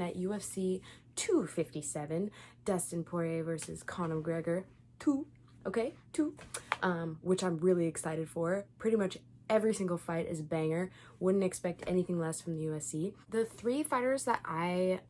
At UFC 257, Dustin Poirier versus Conor McGregor 2, okay, 2, which I'm really excited for. Pretty much every single fight is a banger. Wouldn't expect anything less from the UFC. The 3 fighters that I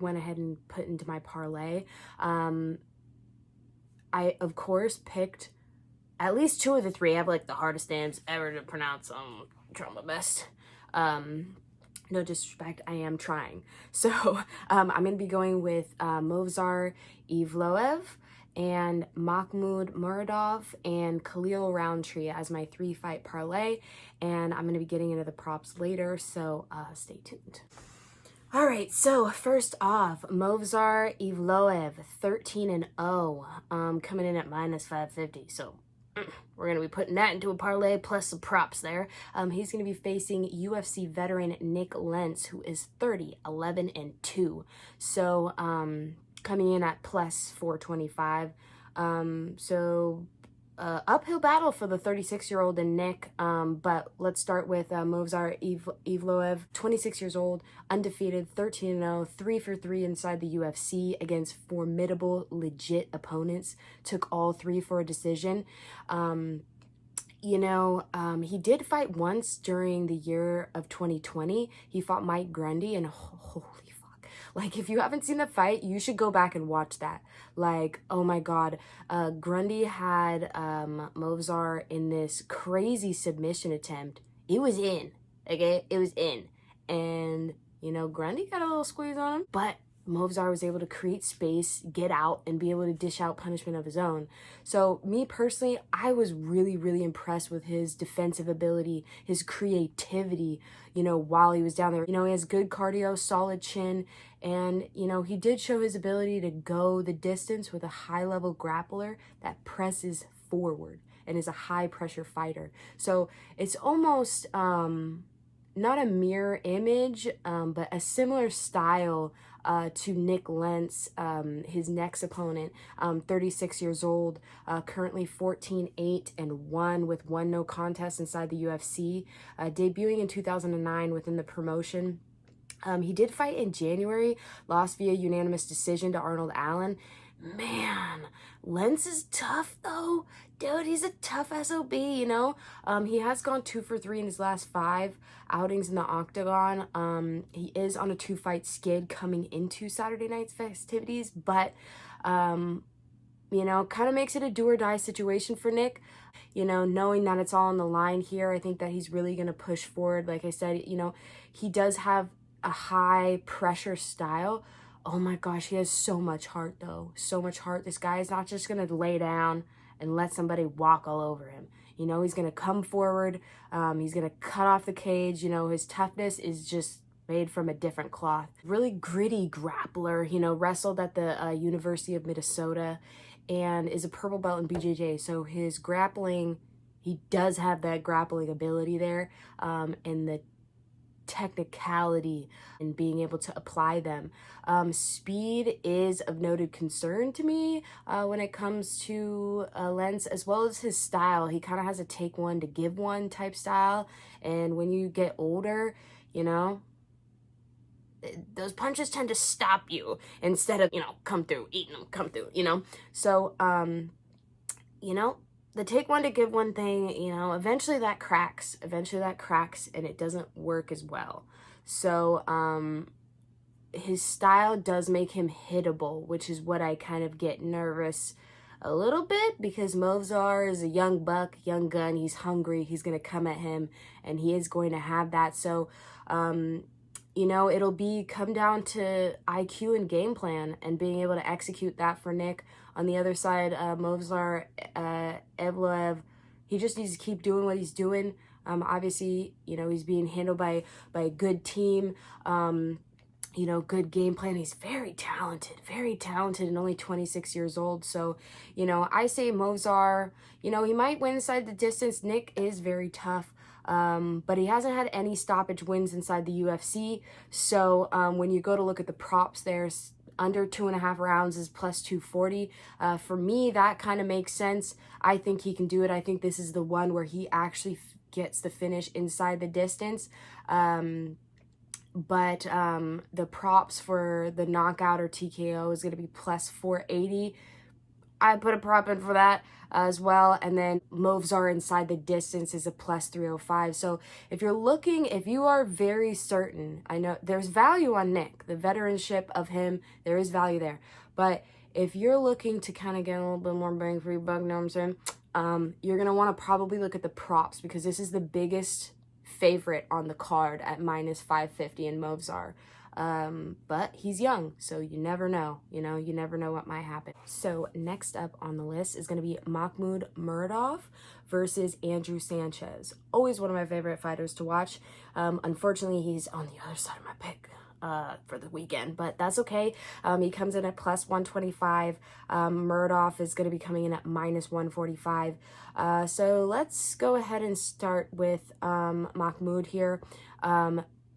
went ahead and put into my parlay, I of course picked at least 2 of the 3. I have like the hardest names ever to pronounce. I'm trying my best. No disrespect, I am trying. So I'm going to be going with Movsar Evloev and Makhmud Muradov and Khalil Rountree as my 3-fight parlay. And I'm going to be getting into the props later, so stay tuned. All right, so first off, Movsar Evloev, 13-0, coming in at minus 550. So we're going to be putting that into a parlay plus some props there. He's going to be facing UFC veteran Nick Lentz, who is 30-11-2. So coming in at plus 425. Uphill battle for the 36-year-old and Nick, but let's start with Movsar Evloev, 26 years old, undefeated, 13-0, 3 for 3 inside the UFC against formidable, legit opponents. Took all 3 for a decision. He did fight once during the year of 2020. He fought Mike Grundy, and holy fuck. Like, if you haven't seen the fight, you should go back and watch that. Like, oh my god. Grundy had Movsar in this crazy submission attempt. It was in, okay? It was in. And, Grundy got a little squeeze on him, but Movsar was able to create space, get out, and be able to dish out punishment of his own. So me personally, I was really, really impressed with his defensive ability, his creativity, while he was down there. He has good cardio, solid chin, and, he did show his ability to go the distance with a high-level grappler that presses forward and is a high-pressure fighter. So it's almost not a mirror image, but a similar style to Nick Lentz, his next opponent, 36 years old, currently 14-8-1 with 1 no contest inside the UFC, debuting in 2009 within the promotion. He did fight in January, lost via unanimous decision to Arnold Allen. Man, Lentz is tough though. Dude, he's a tough SOB, He has gone 2 for 3 in his last 5 outings in the octagon. He is on a 2-fight skid coming into Saturday night's festivities, but, kind of makes it a do or die situation for Nick. Knowing that it's all on the line here, I think that he's really going to push forward. Like I said, he does have a high pressure style. Oh my gosh, he has so much heart though. So much heart. This guy is not just going to lay down and let somebody walk all over him. He's going to come forward. He's going to cut off the cage. His toughness is just made from a different cloth. Really gritty grappler, wrestled at the University of Minnesota and is a purple belt in BJJ. So his grappling, he does have that grappling ability there, and the technicality and being able to apply them. Speed is of noted concern to me when it comes to Lentz, as well as his style. He kind of has a take one to give one type style, and when you get older, those punches tend to stop you instead of, come through, eating them, come through, So, the take one to give one thing, eventually that cracks. And it doesn't work as well. So, his style does make him hittable, which is what I kind of get nervous a little bit, because Movsar is a young buck, young gun. He's hungry. He's going to come at him, and he is going to have that. So, it'll come down to IQ and game plan and being able to execute that for Nick. On the other side, Movsar Evloev, he just needs to keep doing what he's doing. Obviously, he's being handled by a good team, good game plan. He's very talented, and only 26 years old. So, I say Movsar, he might win inside the distance. Nick is very tough. But he hasn't had any stoppage wins inside the UFC. So when you go to look at the props, there's under 2.5 rounds is plus 240. For me, that kind of makes sense. I think he can do it. I think this is the one where he actually gets the finish inside the distance. but the props for the knockout or TKO is going to be plus 480. I put a prop in for that as well. And then Movsar inside the distance is a plus 305. So if you are very certain, I know there's value on Nick, the veteranship of him, there is value there. But if you're looking to kind of get a little bit more bang for your buck, know what I'm saying? You're going to want to probably look at the props, because this is the biggest favorite on the card at minus 550 in Movsar. But he's young, so you never know, you never know what might happen. So next up on the list is going to be Makhmud Muradov versus Andrew Sanchez. Always one of my favorite fighters to watch. Unfortunately, he's on the other side of my pick for the weekend, but that's okay. He comes in at plus 125. Muradov is going to be coming in at minus 145. So let's go ahead and start with Makhmud here.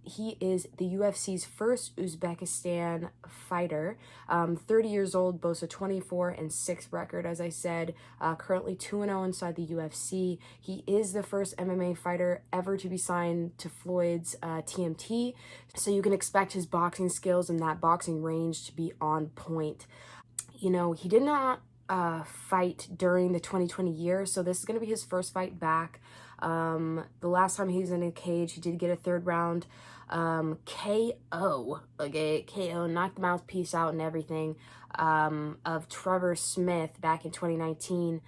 He is the UFC's first Uzbekistan fighter. 30 years old, boasts a 24-6 record, as I said. Currently 2-0 inside the UFC. He is the first MMA fighter ever to be signed to Floyd's TMT. So you can expect his boxing skills and that boxing range to be on point. He did not fight during the 2020 year, so this is going to be his first fight back. The last time he was in a cage, he did get a third round KO, knocked the mouthpiece out and everything, of Trevor Smith back in 2019.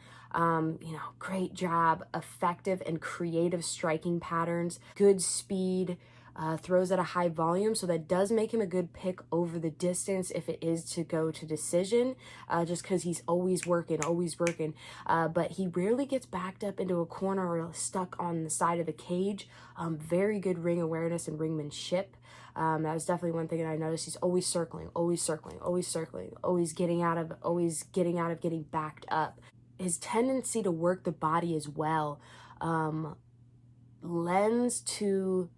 Great jab, effective and creative striking patterns, good speed, throws at a high volume, so that does make him a good pick over the distance if it is to go to decision, just because he's always working, but he rarely gets backed up into a corner or stuck on the side of the cage. Very good ring awareness and ringmanship. That was definitely one thing that I noticed. He's always circling, always getting out of getting backed up. His tendency to work the body as well lends to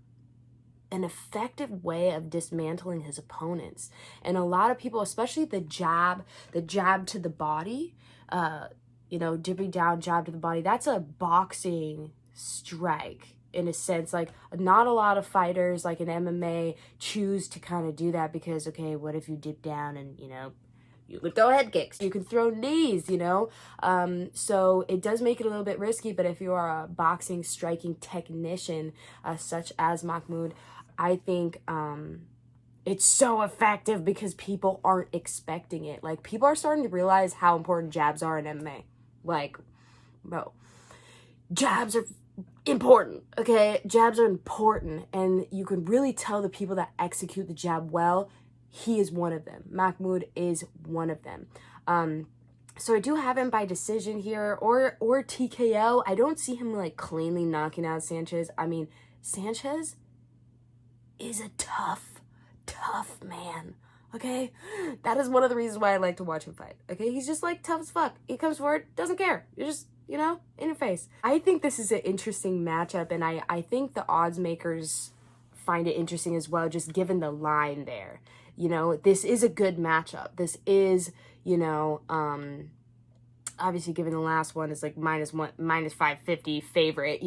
an effective way of dismantling his opponents. And a lot of people, especially the jab to the body, dipping down, jab to the body, that's a boxing strike in a sense. Like, not a lot of fighters, like in MMA, choose to kind of do that because, okay, what if you dip down and, you could throw head kicks, you could throw knees, so it does make it a little bit risky. But if you are a boxing striking technician, such as Makhmud, I think it's so effective because people aren't expecting it. Like, people are starting to realize how important jabs are in MMA. Like, bro, jabs are important, okay? Jabs are important, and you can really tell the people that execute the jab well. He is one of them. Makhmud is one of them. So I do have him by decision here or TKO. I don't see him like cleanly knocking out Sanchez. I mean, Sanchez is a tough man, okay? That is one of the reasons why I like to watch him fight, okay? He's just like tough as fuck. He comes forward, doesn't care. You're just, in your face. I think this is an interesting matchup, and I think the odds makers find it interesting as well, just given the line there. This is a good matchup. This is, obviously given the last one is like minus 550 favorite,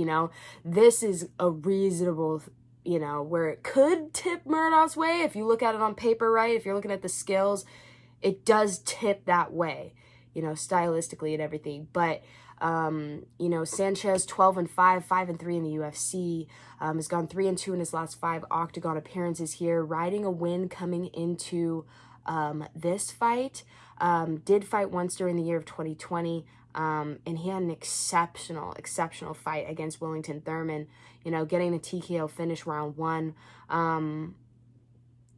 this is a reasonable, where it could tip Muradov's way. If you look at it on paper, right? If you're looking at the skills, it does tip that way, stylistically and everything. But, Sanchez 12-5, 5-3 in the UFC, has gone 3-2 in his last 5 octagon appearances here, riding a win coming into this fight. Did fight once during the year of 2020, and he had an exceptional fight against Wellington Thurman, getting the TKO finish round 1.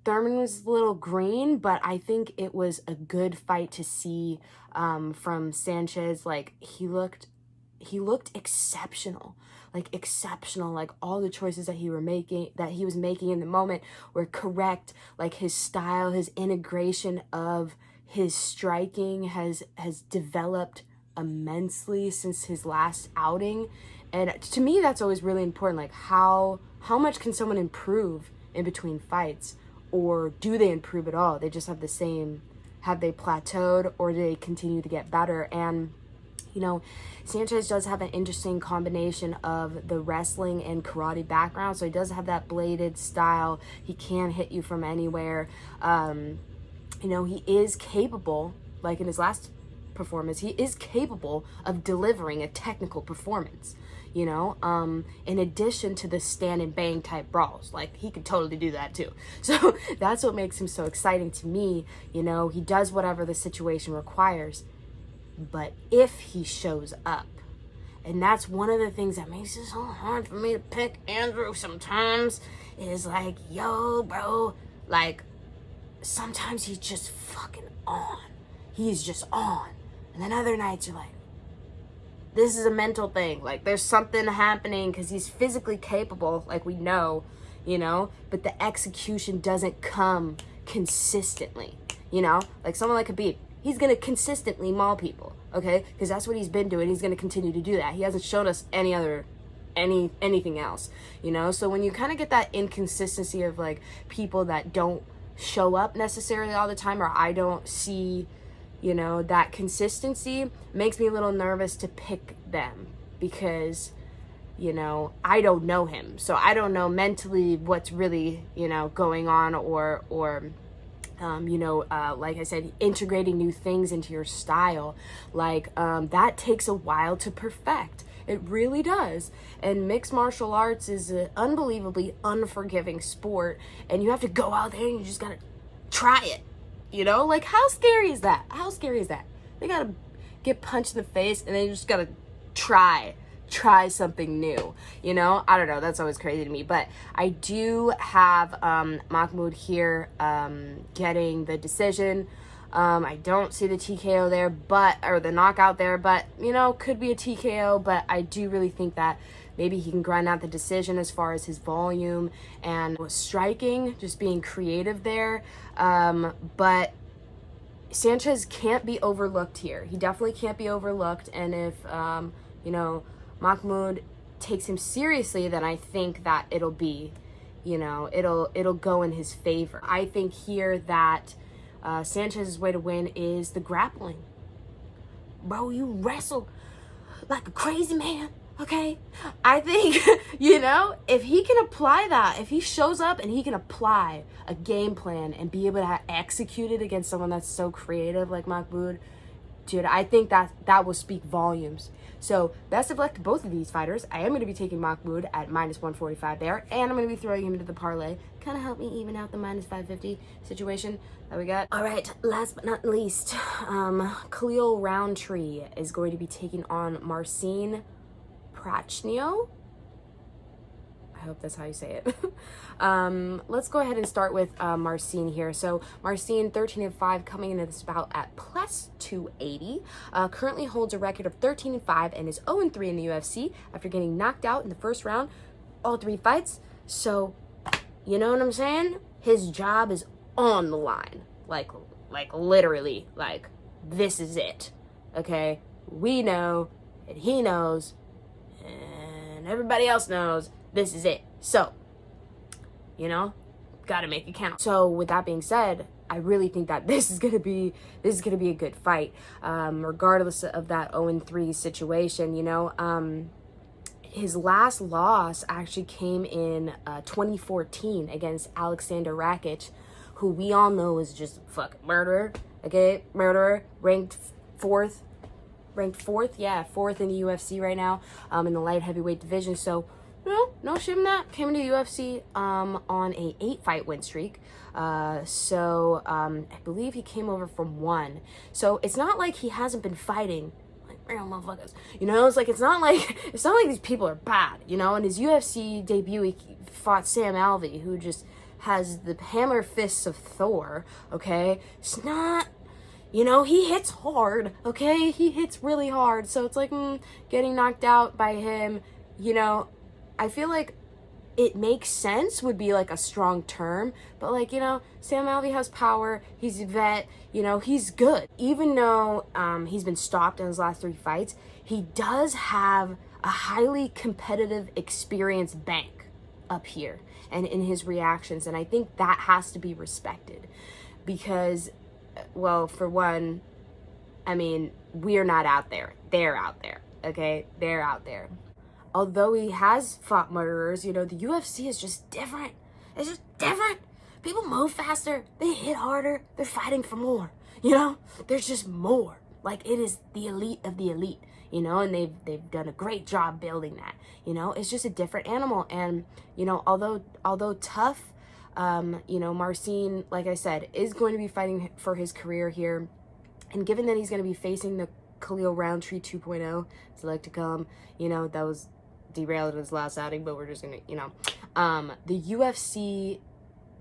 Thurman was a little green, but I think it was a good fight to see from Sanchez. Like, he looked exceptional. Like all the choices that he was making in the moment were correct. Like, his style, his integration of his striking has developed immensely since his last outing. And to me, that's always really important. Like, how much can someone improve in between fights? Or do they improve at all? They just have the same, have they plateaued, or do they continue to get better? And, You know, Sanchez does have an interesting combination of the wrestling and karate background, so he does have that bladed style. He can hit you from anywhere. You know, he is capable, like in his last performance, he is capable of delivering a technical performance, you know, in addition to the stand and bang type brawls. Like, he could totally do that too. So that's what makes him so exciting to me. You know, he does whatever the situation requires. But if he shows up, and that's one of the things that makes it so hard for me to pick Andrew sometimes, is like, yo, bro, like, sometimes he's just fucking on. He's just on. And then other nights you're like, this is a mental thing. Like, there's something happening, because he's physically capable, like we know, you know, but the execution doesn't come consistently, you know? Like someone like Khabib, he's going to consistently maul people, okay? Because that's what he's been doing. He's going to continue to do that. He hasn't shown us anything else, you know? So when you kind of get that inconsistency of, like, people that don't show up necessarily all the time, or I don't see, you know, that consistency, makes me a little nervous to pick them, because, you know, I don't know him. So I don't know mentally what's really, you know, going on, or you know, like I said, integrating new things into your style, like, that takes a while to perfect. It really does. And mixed martial arts is an unbelievably unforgiving sport, and you have to go out there and you just gotta try it, you know? Like, how scary is that? How scary is that? They gotta get punched in the face, and then you just gotta try something new, you know? I don't know, that's always crazy to me. But I do have Makhmud here getting the decision. I don't see the TKO there, or the knockout there, but, you know, could be a TKO. But I do really think that maybe he can grind out the decision as far as his volume and striking, just being creative there. But Sanchez can't be overlooked here. He definitely can't be overlooked. And if, you know, Makhmud takes him seriously, then I think that it'll be, you know, it'll go in his favor. I think here that Sanchez's way to win is the grappling. Bro, you wrestle like a crazy man, okay? I think, you know, if he can apply that, if he shows up and he can apply a game plan and be able to execute it against someone that's so creative like Makhmud, dude, I think that will speak volumes. So best of luck to both of these fighters. I am going to be taking Makhmud at -145 there, and I'm going to be throwing him into the parlay. Kind of help me even out the -550 situation that we got. All right, last but not least, Khalil Rountree is going to be taking on Marcin Prachnio. I hope that's how you say it. Let's go ahead and start with Marcin here. So Marcin, 13-5, coming into this bout at +280. Currently holds a record of 13-5 and is 0-3 in the UFC after getting knocked out in the first round, all 3 fights. So, you know what I'm saying? His job is on the line. Like literally, like, this is it. Okay? We know, and he knows, and everybody else knows, this is it. So, you know, gotta make it count. So with that being said, I really think that this is gonna be a good fight, regardless of that 0-3 situation. You know, his last loss actually came in 2014 against Alexander Rakic, who we all know is just a fucking murderer. Okay, murderer, ranked fourth, yeah, fourth in the UFC right now, in the light heavyweight division. So, no shame in that. Came into the UFC on a 8-fight win streak. So I believe he came over from 1. So it's not like he hasn't been fighting like real motherfuckers. You know, it's not like these people are bad. You know, in his UFC debut, he fought Sam Alvey, who just has the hammer fists of Thor. Okay, it's not. You know, he hits hard. Okay, he hits really hard. So it's like getting knocked out by him. You know, I feel like it makes sense would be like a strong term, but like, you know, Sam Alvey has power, he's a vet, you know, he's good. Even though he's been stopped in his last 3 fights, he does have a highly competitive experience bank up here and in his reactions, and I think that has to be respected because, well, for one, I mean, we are not out there. They're out there, okay? They're out there. Although he has fought murderers, you know, the UFC is just different. It's just different. People move faster. They hit harder. They're fighting for more, you know? There's just more. Like, it is the elite of the elite, you know? And they've done a great job building that, you know? It's just a different animal. And, you know, although tough, you know, Marcin, like I said, is going to be fighting for his career here. And given that he's going to be facing the Khalil Rountree 2.0, as I like to call him, you know, that was derailed in his last outing, but we're just going to, you know, the UFC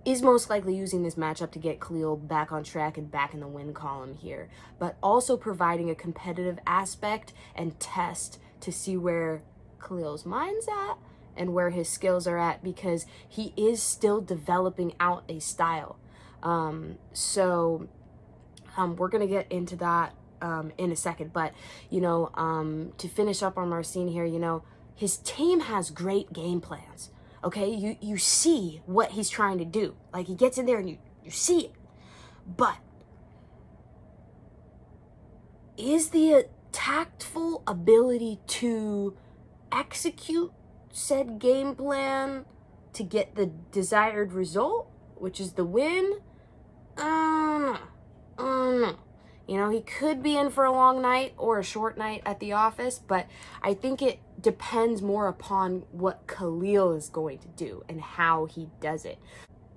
is most likely using this matchup to get Khalil back on track and back in the win column here, but also providing a competitive aspect and test to see where Khalil's mind's at and where his skills are at, because he is still developing out a style. So we're going to get into that in a second, but, you know, to finish up on Marcin here, you know, his team has great game plans. Okay, you see what he's trying to do. Like, he gets in there and you see it. But is the tactful ability to execute said game plan to get the desired result, which is the win? No. You know, he could be in for a long night or a short night at the office, but I think it depends more upon what Khalil is going to do and how he does it.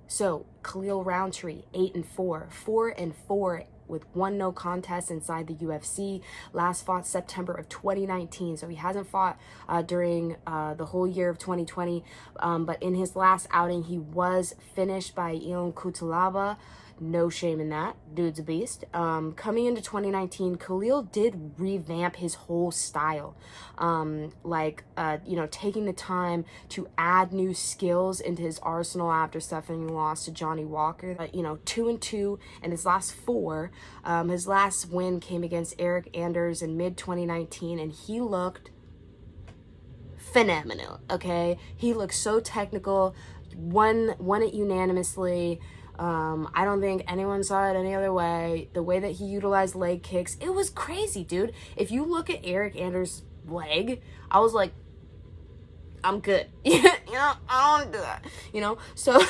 So, Khalil Rountree, 8-4, 4-4 with 1 no contest inside the UFC. Last fought September of 2019, so he hasn't fought during the whole year of 2020, but in his last outing, he was finished by Ion Cutelaba. No shame in that. Dude's a beast. Coming into 2019, Khalil did revamp his whole style. You know, taking the time to add new skills into his arsenal after suffering a loss to Johnny Walker. You know, 2-2 and his last 4. His last win came against Eric Anders in mid-2019, and he looked phenomenal, okay? He looked so technical, won it unanimously. I don't think anyone saw it any other way. The way that he utilized leg kicks, it was crazy, dude. If you look at Eric Anders' leg, I was like, I'm good. You know, I don't do that. You know? So,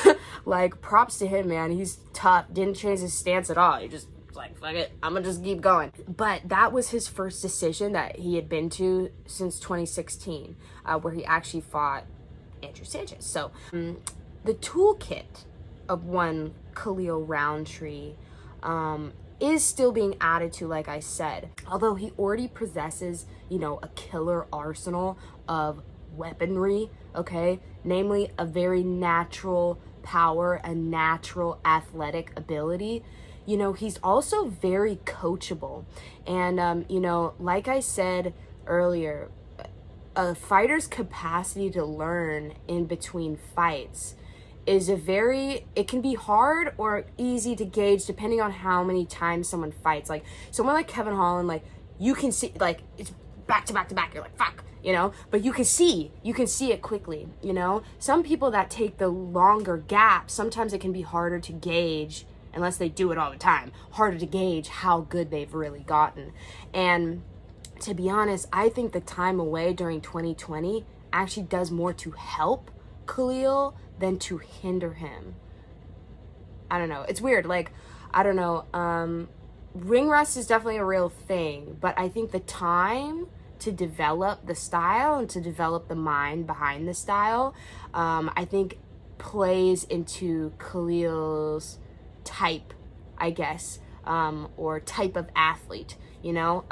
like, props to him, man. He's tough. Didn't change his stance at all. He just like, fuck it, I'm gonna just keep going. But that was his first decision that he had been to since 2016, where he actually fought Andrew Sanchez. So, the toolkit of one Khalil Rountree is still being added to, like I said. Although he already possesses, you know, a killer arsenal of weaponry, okay? Namely, a very natural power, a natural athletic ability. You know, he's also very coachable. And, you know, like I said earlier, a fighter's capacity to learn in between fights is it can be hard or easy to gauge depending on how many times someone fights. Like, someone like Kevin Holland, like, you can see, like, it's back to back to back. You're like, fuck, you know? But you can see it quickly, you know? Some people that take the longer gap, sometimes it can be harder to gauge, unless they do it all the time, harder to gauge how good they've really gotten. And to be honest, I think the time away during 2020 actually does more to help Khalil than to hinder him. I don't know. It's weird. Like, I don't know. Ring rust is definitely a real thing, but I think the time to develop the style and to develop the mind behind the style, I think plays into Khalil's type, I guess, or type of athlete, you know?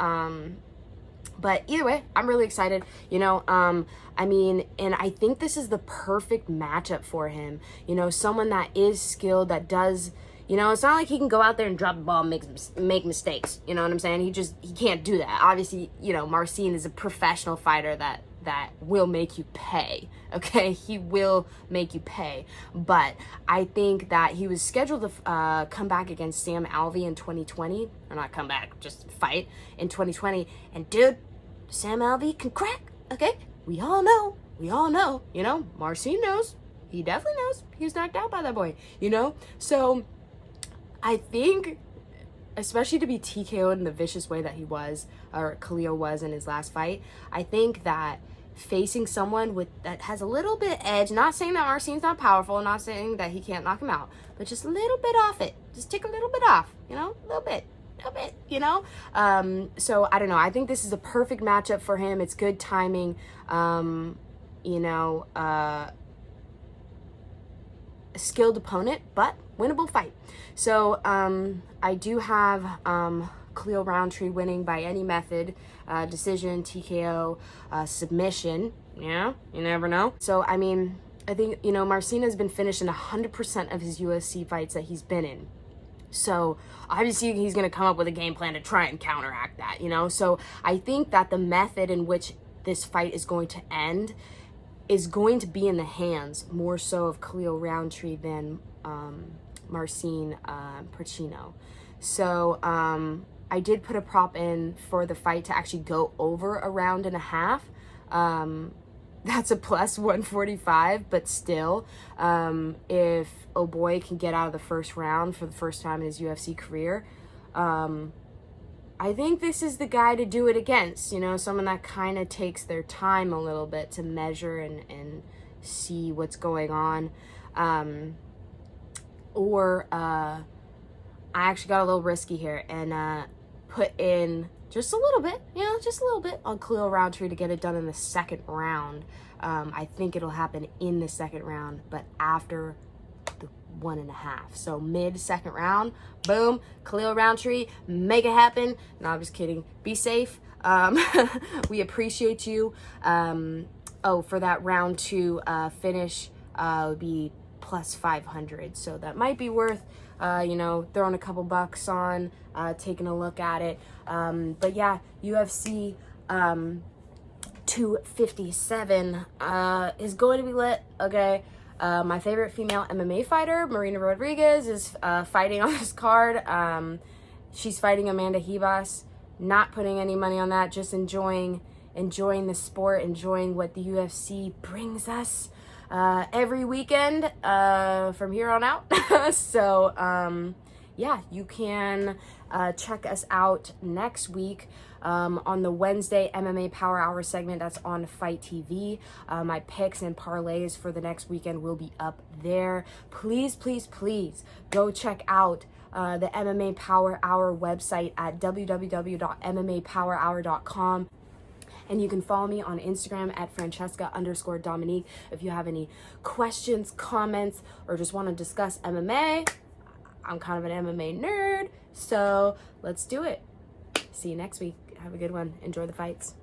But either way, I'm really excited, you know, I mean, and I think this is the perfect matchup for him, you know, someone that is skilled, that does, you know, it's not like he can go out there and drop the ball and make mistakes, you know what I'm saying? He can't do that. Obviously, you know, Marcin is a professional fighter that will make you pay, okay? He will make you pay. But I think that he was scheduled to come back against Sam Alvey in 2020, or not come back, just fight in 2020. And dude, Sam Alvey can crack, okay? We all know, you know, Marcin knows. He definitely knows. He was knocked out by that boy, you know? So I think especially to be TKO'd in the vicious way that he was, or Khalil was in his last fight, I think that facing someone that has a little bit of edge, not saying that Marcin's not powerful, not saying that he can't knock him out, but just a little bit off it. Just take a little bit off, you know, a little bit, you know? So I don't know. I think this is a perfect matchup for him. It's good timing. You know, a skilled opponent, but winnable fight. So I do have Khalil Rountree winning by any method, decision, TKO, submission. Yeah, you never know. So, I mean, I think, you know, Marcin has been finished in 100% of his UFC fights that he's been in. So obviously he's going to come up with a game plan to try and counteract that, you know? So I think that the method in which this fight is going to end is going to be in the hands more so of Khalil Rountree than Marcin Prachnio. So I did put a prop in for the fight to actually go over a round and a half. That's a plus 145, but still, if oh boy can get out of the first round for the first time in his UFC career, I think this is the guy to do it against, you know, someone that kind of takes their time a little bit to measure and see what's going on. I actually got a little risky here and put in just a little bit, you know, just a little bit on Khalil Rountree to get it done in the second round. I think it'll happen in the second round, but after the 1.5. So mid-second round, boom, Khalil Rountree, make it happen. No, I'm just kidding. Be safe. We appreciate you. For that round 2 finish would be plus 500. So that might be worth, you know, throwing a couple bucks on, taking a look at it. But yeah, UFC 257 is going to be lit, okay? My favorite female MMA fighter, Marina Rodriguez, is fighting on this card. She's fighting Amanda Ribas. Not putting any money on that, just enjoying the sport, enjoying what the UFC brings us every weekend from here on out. So yeah, you can check us out next week on the Wednesday MMA Power Hour segment that's on Fight TV. My picks and parlays for the next weekend will be up there. Please, please, please go check out the MMA Power Hour website at www.mmapowerhour.com. And you can follow me on Instagram at Francesca_Dominique if you have any questions, comments, or just want to discuss MMA. I'm kind of an MMA nerd, so let's do it. See you next week. Have a good one. Enjoy the fights.